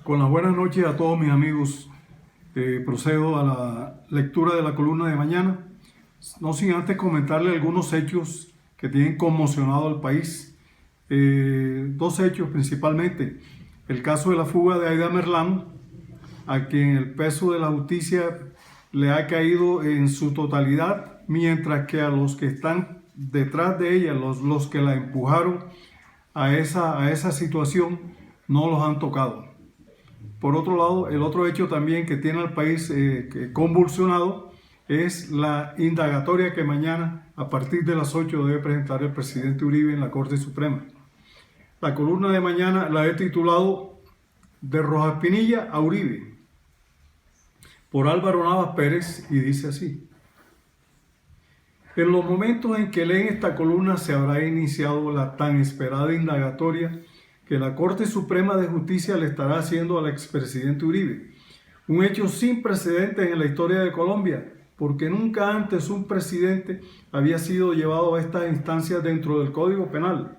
Con las buenas noches a todos mis amigos, procedo a la lectura de la columna de mañana, no sin antes comentarle algunos hechos que tienen conmocionado al país. Dos hechos principalmente: el caso de la fuga de Aida Merlán, a quien el peso de la justicia le ha caído en su totalidad, mientras que a los que están detrás de ella, los que la empujaron a esa situación, no los han tocado. Por otro lado, el otro hecho también que tiene al país convulsionado es la indagatoria que mañana, a partir de las 8, debe presentar el presidente Uribe en la Corte Suprema. La columna de mañana la he titulado "De Rojas Pinilla a Uribe", por Álvaro Navas Pérez, y dice así: en los momentos en que leen esta columna se habrá iniciado la tan esperada indagatoria que la Corte Suprema de Justicia le estará haciendo al expresidente Uribe. Un hecho sin precedentes en la historia de Colombia, porque nunca antes un presidente había sido llevado a estas instancias dentro del Código Penal,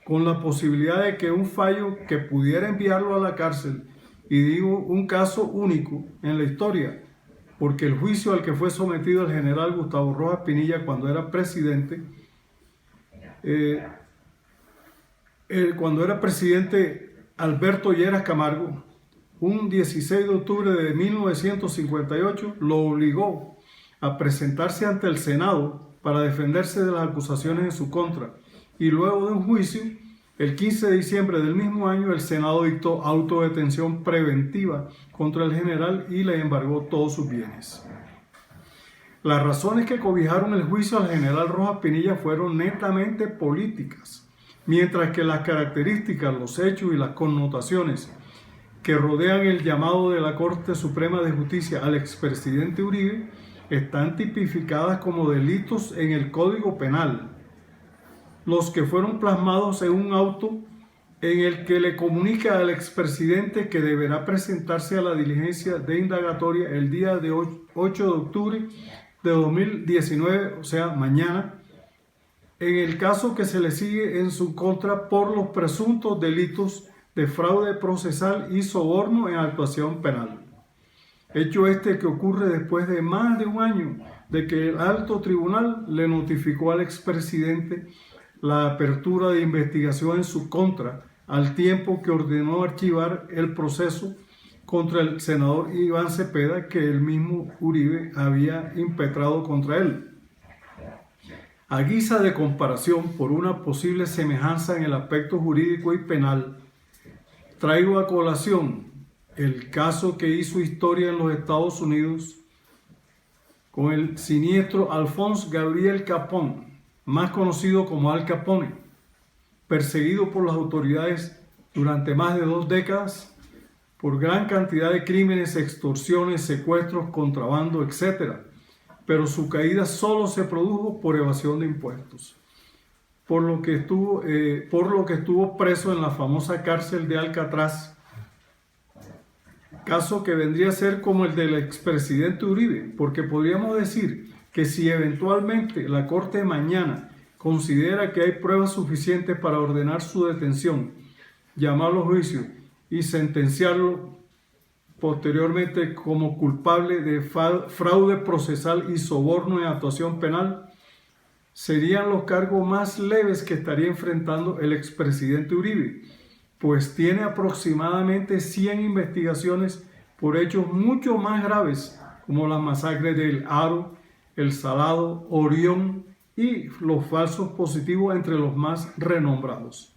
con la posibilidad de que un fallo que pudiera enviarlo a la cárcel, y digo un caso único en la historia, porque el juicio al que fue sometido el general Gustavo Rojas Pinilla cuando era presidente, Alberto Lleras Camargo, un 16 de octubre de 1958, lo obligó a presentarse ante el Senado para defenderse de las acusaciones en su contra, y luego de un juicio, el 15 de diciembre del mismo año, el Senado dictó autodetención preventiva contra el general y le embargó todos sus bienes. Las razones que cobijaron el juicio al general Rojas Pinilla fueron netamente políticas, mientras que las características, los hechos y las connotaciones que rodean el llamado de la Corte Suprema de Justicia al expresidente Uribe están tipificadas como delitos en el Código Penal, los que fueron plasmados en un auto en el que le comunica al expresidente que deberá presentarse a la diligencia de indagatoria el día de 8 de octubre de 2019, o sea, mañana, en el caso que se le sigue en su contra por los presuntos delitos de fraude procesal y soborno en actuación penal. Hecho este que ocurre después de más de un año de que el alto tribunal le notificó al expresidente la apertura de investigación en su contra, al tiempo que ordenó archivar el proceso contra el senador Iván Cepeda que el mismo Uribe había impetrado contra él. A guisa de comparación, por una posible semejanza en el aspecto jurídico y penal, traigo a colación el caso que hizo historia en los Estados Unidos con el siniestro Alphonse Gabriel Capone, más conocido como Al Capone, perseguido por las autoridades durante más de 2 décadas por gran cantidad de crímenes, extorsiones, secuestros, contrabando, etc., pero su caída solo se produjo por evasión de impuestos, por lo que estuvo preso en la famosa cárcel de Alcatraz, caso que vendría a ser como el del expresidente Uribe, porque podríamos decir que si eventualmente la Corte mañana considera que hay pruebas suficientes para ordenar su detención, llamarlo a juicio y sentenciarlo posteriormente como culpable de fraude procesal y soborno en actuación penal, serían los cargos más leves que estaría enfrentando el expresidente Uribe, pues tiene aproximadamente 100 investigaciones por hechos mucho más graves, como las masacres del Aro, El Salado, Orión y los falsos positivos, entre los más renombrados.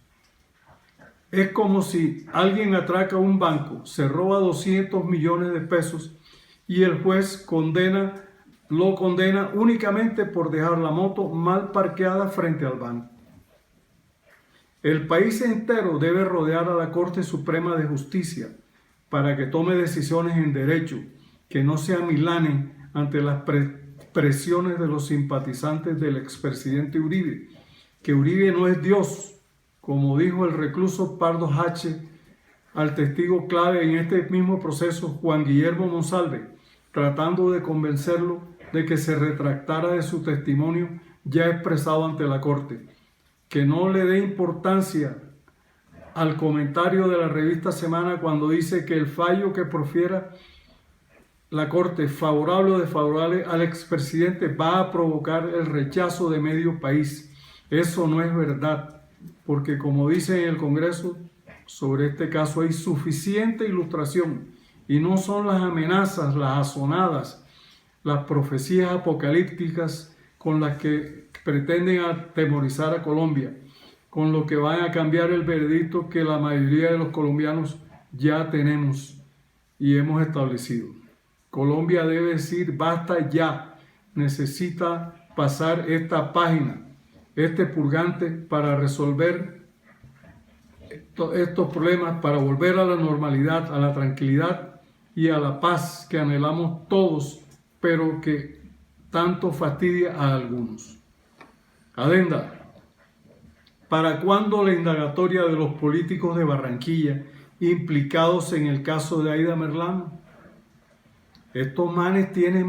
Es como si alguien atraca un banco, se roba 200 millones de pesos y el juez lo condena únicamente por dejar la moto mal parqueada frente al banco. El país entero debe rodear a la Corte Suprema de Justicia para que tome decisiones en derecho, que no se amilanen ante las presiones de los simpatizantes del expresidente Uribe, que Uribe no es Dios, como dijo el recluso Pardo H. al testigo clave en este mismo proceso, Juan Guillermo Monsalve, tratando de convencerlo de que se retractara de su testimonio ya expresado ante la Corte, que no le dé importancia al comentario de la revista Semana cuando dice que el fallo que profiera la Corte, favorable o desfavorable al expresidente, va a provocar el rechazo de medio país. Eso no es verdad, porque como dice en el Congreso, sobre este caso hay suficiente ilustración y no son las amenazas, las azonadas, las profecías apocalípticas con las que pretenden atemorizar a Colombia, con lo que van a cambiar el veredicto que la mayoría de los colombianos ya tenemos y hemos establecido. Colombia debe decir basta ya, necesita pasar esta página, este purgante para resolver estos problemas, para volver a la normalidad, a la tranquilidad y a la paz que anhelamos todos, pero que tanto fastidia a algunos. Adenda. ¿Para cuándo la indagatoria de los políticos de Barranquilla implicados en el caso de Aida Merlano? Estos manes tienen